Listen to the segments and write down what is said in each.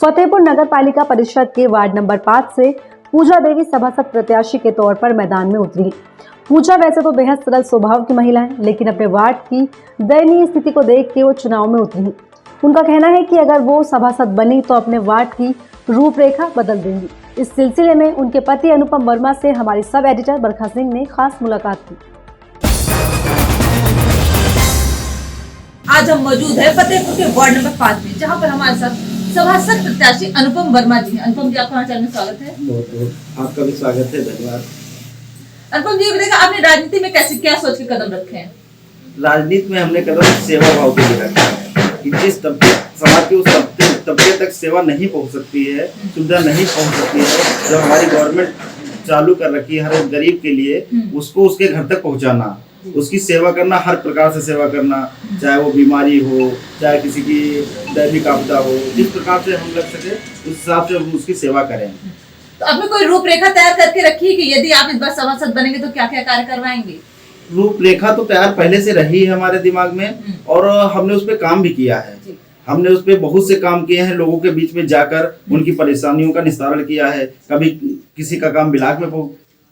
फतेहपुर नगर पालिका परिषद के वार्ड नंबर 5 से पूजा देवी सभासद प्रत्याशी के तौर पर मैदान में उतरी। पूजा वैसे तो बेहद सरल स्वभाव की महिला है, लेकिन अपने वार्ड की दयनीय स्थिति को देख के वो चुनाव में उतरी। उनका कहना है कि अगर वो सभासद बनी तो अपने वार्ड की रूपरेखा बदल देंगी। इस सिलसिले में उनके पति अनुपम वर्मा से हमारी सब एडिटर बरखा सिंह ने खास मुलाकात की। आज हम मौजूद है फतेहपुर के वार्ड नंबर 5 में, जहां पर हमारे साथ सभासद प्रत्याशी अनुपम वर्मा जी हैं। अनुपम जी, आपका हमारे चैनल में स्वागत है। बहुत बहुत आपका भी स्वागत है, धन्यवाद। अनुपम जी, बताइए आपने राजनीति में कैसे क्या सोच के कदम रखे हैं? राजनीति में हमने कदम सेवा भाव के लिए रखा है कि जिस तबके समाज के उस तबके तक सेवा नहीं पहुंच सकती है, सुविधा नहीं पहुंच सकती है, जो हमारी गवर्नमेंट चालू कर रखी है हर एक गरीब के लिए, उसको उसके घर तक पहुंचाना, उसकी सेवा करना, हर प्रकार से सेवा करना, चाहे वो बीमारी हो, चाहे किसी की दैनिक आपदा हो, जिस प्रकार से हम लग सके उस हिसाब से हम उसकी सेवा करें। तो आपने कोई रूपरेखा तैयार करके रखी है कि यदि आप इस बार सभासद बनेंगे तो क्या क्या कार्य करवाएंगे? रूपरेखा तो तैयार पहले से रही है हमारे दिमाग में, और हमने उस पर काम भी किया है। हमने उस पर बहुत से काम किए हैं, लोगों के बीच में जाकर उनकी परेशानियों का निस्तारण किया है। कभी किसी का काम ब्लॉक में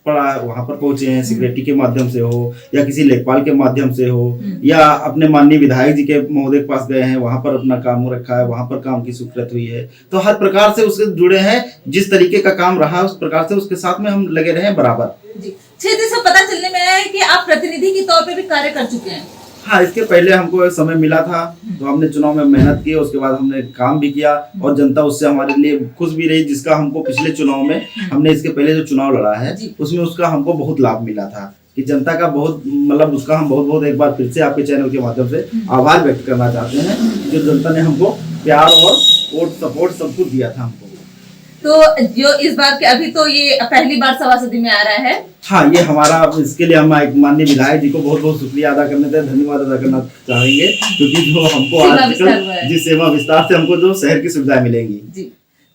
पड़ा, वहां पर पहुंचे हैं, सिक्योरिटी के माध्यम से हो या किसी लेखपाल के माध्यम से हो, या अपने माननीय विधायक जी के महोदय के पास गए हैं, वहां पर अपना काम रखा है, वहां पर काम की स्वीकृत हुई है। तो हर प्रकार से उससे जुड़े हैं, जिस तरीके का काम रहा उस प्रकार से उसके साथ में हम लगे रहे बराबर। जी, क्षेत्र से पता चलने में आया है कि आप प्रतिनिधि के तौर पे भी कार्य कर चुके हैं। हाँ, इसके पहले हमको समय मिला था तो हमने चुनाव में मेहनत की, उसके बाद हमने काम भी किया और जनता उससे हमारे लिए खुश भी रही, जिसका हमको पिछले चुनाव में हमने इसके पहले जो चुनाव लड़ा है उसमें उसका हमको बहुत लाभ मिला था कि जनता का बहुत मतलब उसका हम बहुत बहुत एक बार फिर से आपके चैनल के माध्यम से आभार व्यक्त करना चाहते हैं, जो जनता ने हमको प्यार और वोट सपोर्ट सब कुछ दिया था हमको। तो जो इस बार के अभी तो ये पहली बार सभासदी में आ रहा है। हाँ, ये हमारा, इसके लिए हम माननीय विधायक जी को बहुत बहुत शुक्रिया अदा करने थे, धन्यवाद अदा करना चाहेंगे, क्योंकि जो हमको आजकल जिस सेवा विस्तार से हमको जो शहर की सुविधाएं मिलेंगी। जी,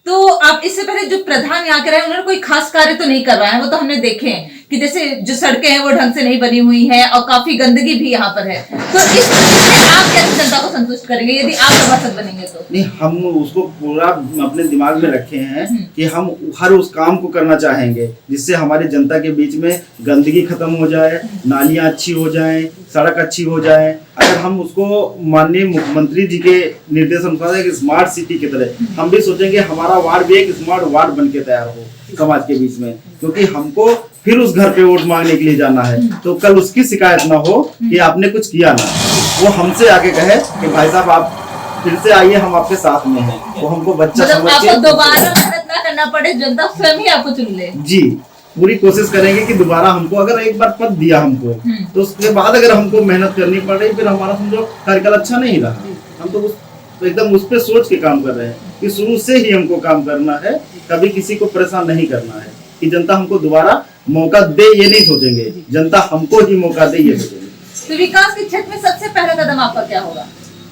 तो आप इससे पहले जो प्रधान यहाँ के रहे उन्होंने कोई खास कार्य तो नहीं करवाया है, वो तो हमने देखे हैं कि जैसे जो सड़कें हैं वो ढंग से नहीं बनी हुई है और काफी गंदगी भी यहाँ पर है। तो इस में आप कैसे जनता को संतुष्ट करेंगे यदि आप सभासद बनेंगे तो? नहीं, हम उसको पूरा अपने दिमाग में रखे हैं कि हम हर उस काम को करना चाहेंगे जिससे हमारी जनता के बीच में गंदगी खत्म हो जाए, नालियां अच्छी हो जाए, सड़क अच्छी हो जाए। अगर हम उसको माननीय मुख्यमंत्री जी के निर्देश अनुसार एक स्मार्ट सिटी की तरह हम भी सोचेंगे, हमारा वार्ड भी एक स्मार्ट वार्ड बन के तैयार हो समाज के बीच में, क्योंकि हमको फिर उस घर पे वोट मांगने के लिए जाना है तो कल उसकी शिकायत ना हो कि आपने कुछ किया ना, वो हमसे आके कहे कि भाई साहब आप फिर से आइए, हम आपके साथ में हैं। वो हमको बच्चा समझ के आपको दोबारा मेहनत ना करना पड़े, जनता स्वयं ही आपको चुन ले। जी, पूरी कोशिश करेंगे कि दोबारा हमको अगर एक बार पद दिया हमको तो उसके बाद अगर हमको मेहनत करनी पड़ रही, फिर हमारा समझो कार्यकाल अच्छा नहीं रहा। हम तो एकदम उस पर सोच के काम कर रहे हैं कि शुरू से ही हमको काम करना है, कभी किसी को परेशान नहीं करना है कि जनता हमको दोबारा मौका दे, ये नहीं सोचेंगे, जनता हमको ही मौका दे ये सोचेंगे। तो विकास के क्षेत्र में सबसे पहला कदम आपका क्या होगा?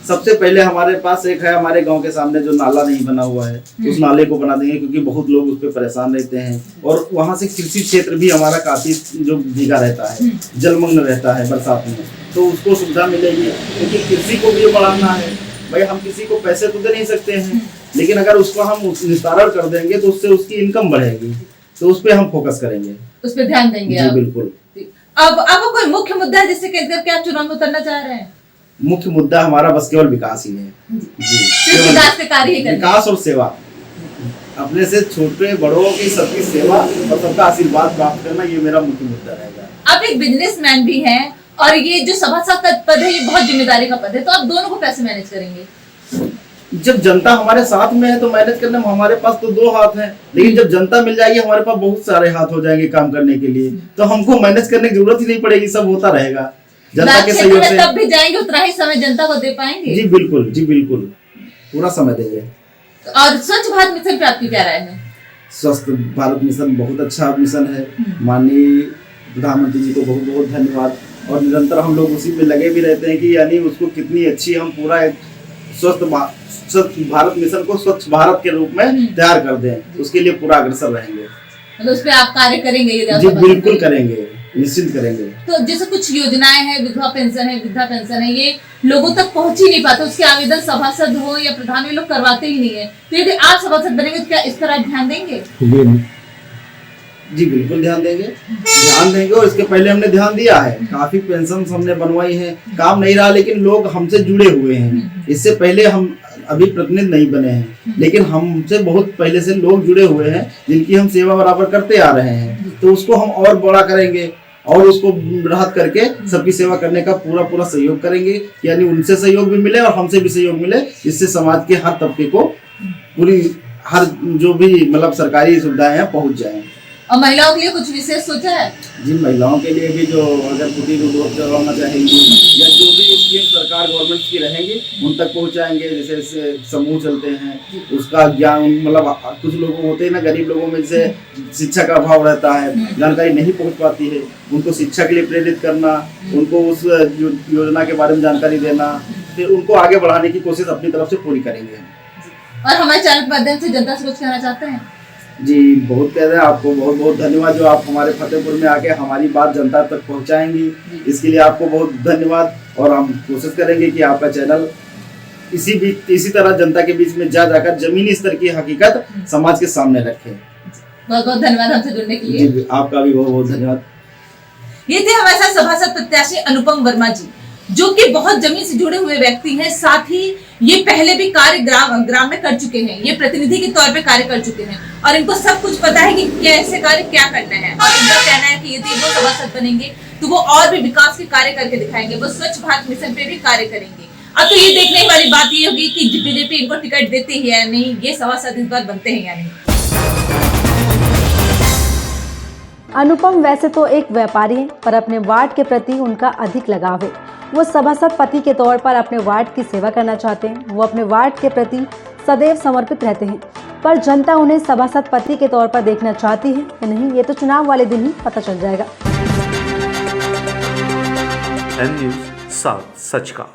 सबसे पहले हमारे पास एक है, हमारे गांव के सामने जो नाला नहीं बना हुआ है उस नाले को बना देंगे, क्योंकि बहुत लोग उस पर परेशान रहते हैं और वहां से कृषि क्षेत्र भी हमारा काफी जो भीगा रहता है, जलमग्न रहता है बरसात में, तो उसको सुविधा मिलेगी, क्योंकि कृषि को भी बढ़ाना है। भाई, हम किसी को पैसे तो दे नहीं सकते हैं, लेकिन अगर उसको हम निस्तारण कर देंगे तो उससे उसकी इनकम बढ़ेगी, तो उस पर हम फोकस करेंगे, उस पर ध्यान देंगे। जी बिल्कुल। अब कोई मुख्य मुद्दा है जिससे कहकर आप चुनाव में उतरना चाह रहे हैं? मुख्य मुद्दा हमारा बस केवल विकास ही है जी, विकास के कार्य ही विकास और सेवा, अपने से छोटे बड़ों की सबकी सेवा और सबका आशीर्वाद प्राप्त करना, ये मेरा मुख्य मुद्दा रहेगा। आप एक बिजनेसमैन भी हैं और ये जो सभासद का पद है ये बहुत जिम्मेदारी का पद है, तो आप दोनों को कैसे मैनेज करेंगे? जब जनता हमारे साथ में है तो मैनेज करने में हमारे पास तो दो हाथ हैं, लेकिन जब जनता मिल जाएगी हमारे पास बहुत सारे हाथ हो जाएंगे काम करने के लिए, तो हमको मैनेज करने की जरूरत ही नहीं पड़ेगी, सब होता रहेगा जनता के सहयोग से। तब भी जाएंगे उतना ही समय जनता को दे पाएंगे? जी बिल्कुल, जी बिल्कुल, पूरा समय देंगे। और स्वच्छ भारत मिशन पे आपकी क्या राय है? स्वस्थ भारत मिशन बहुत अच्छा मिशन है, माननीय प्रधानमंत्री जी को बहुत बहुत धन्यवाद, और निरंतर हम लोग उसी में लगे भी रहते हैं कि यानी उसको कितनी अच्छी हम पूरा एक स्वच्छ भारत मिशन को स्वच्छ भारत के रूप में तैयार कर दें, उसके लिए पूरा अग्रसर रहेंगे। मतलब उस पे आप कार्य करेंगे? जी बिल्कुल करेंगे। निश्चित करेंगे। तो जैसे कुछ योजनाएं हैं, विधवा पेंशन है, वृद्धा पेंशन है, ये लोगों तक पहुंच ही नहीं पाते, उसके आवेदन सभासद हो या प्रधान, ये लोग करवाते ही नहीं है। तो यदि आप सभासद बनेंगे तो क्या इस तरह ध्यान देंगे? जी बिल्कुल ध्यान देंगे और इसके पहले हमने ध्यान दिया है, काफी पेंशन हमने बनवाई है, काम नहीं रहा लेकिन लोग हमसे जुड़े हुए हैं। इससे पहले हम अभी प्रतिनिधि नहीं बने हैं लेकिन हमसे बहुत पहले से लोग जुड़े हुए हैं जिनकी हम सेवा बराबर करते आ रहे हैं, तो उसको हम और बड़ा करेंगे और उसको बढ़ात करके सबकी सेवा करने का पूरा सहयोग करेंगे, यानी उनसे सहयोग भी मिले और हमसे भी सहयोग मिले, जिससे समाज के हर तबके को पूरी हर जो भी मतलब सरकारी सुविधाएं हैं पहुंच जाए। और महिलाओं के लिए कुछ विशेष सोचा है? जिन महिलाओं के लिए भी जो अगर कुटीर उद्योग चलाना चाहेंगी या जो भी स्कीम सरकार गवर्नमेंट की रहेंगी उन तक पहुंचाएंगे। जैसे समूह चलते हैं उसका ज्ञान, मतलब कुछ लोग होते हैं ना गरीब लोगों में जैसे शिक्षा का अभाव रहता है, जानकारी नहीं पहुंच पाती है, उनको शिक्षा के लिए प्रेरित करना, उनको उस योजना के बारे में जानकारी देना, फिर उनको आगे बढ़ाने की कोशिश अपनी तरफ से पूरी करेंगे। और हमारे चैनल के माध्यम से जनता से कुछ कहना चाहते हैं? जी बहुत कह रहे हैं, आपको बहुत बहुत धन्यवाद जो आप हमारे फतेहपुर में आके हमारी बात जनता तक पहुंचाएंगी, इसके लिए आपको बहुत धन्यवाद। और हम कोशिश करेंगे कि आपका चैनल इसी तरह जनता के बीच में जाकर जमीनी स्तर की हकीकत समाज के सामने रखे। बहुत बहुत धन्यवाद हमसे जुड़ने के लिए। जी आपका भी बहुत बहुत धन्यवाद। ये थे हमारे साथ सभासद प्रत्याशी अनुपम वर्मा जी, जो कि बहुत जमीन से जुड़े हुए व्यक्ति हैं, साथ ही ये पहले भी कार्य ग्राम में कर चुके हैं, ये प्रतिनिधि के तौर पे कार्य कर चुके हैं और इनको सब कुछ पता है कि कैसे कार्य क्या करना है। और इनका कहना है कि यदि वो सभासद बनेंगे तो वो और भी विकास के कार्य करके दिखाएंगे, वो स्वच्छ भारत मिशन पे भी कार्य करेंगे। अब तो ये देखने वाली बात ये होगी कि बीजेपी इनको टिकट देती है या नहीं, ये सभासद इस बार बनते हैं या नहीं। अनुपम वैसे तो एक व्यापारी हैं, पर अपने वार्ड के प्रति उनका अधिक लगाव है। वो सभासद पति के तौर पर अपने वार्ड की सेवा करना चाहते हैं। वो अपने वार्ड के प्रति सदैव समर्पित रहते हैं, पर जनता उन्हें सभासद पति के तौर पर देखना चाहती है या नहीं, ये तो चुनाव वाले दिन ही पता चल जाएगा। एन न्यूज़ साउथ सच का।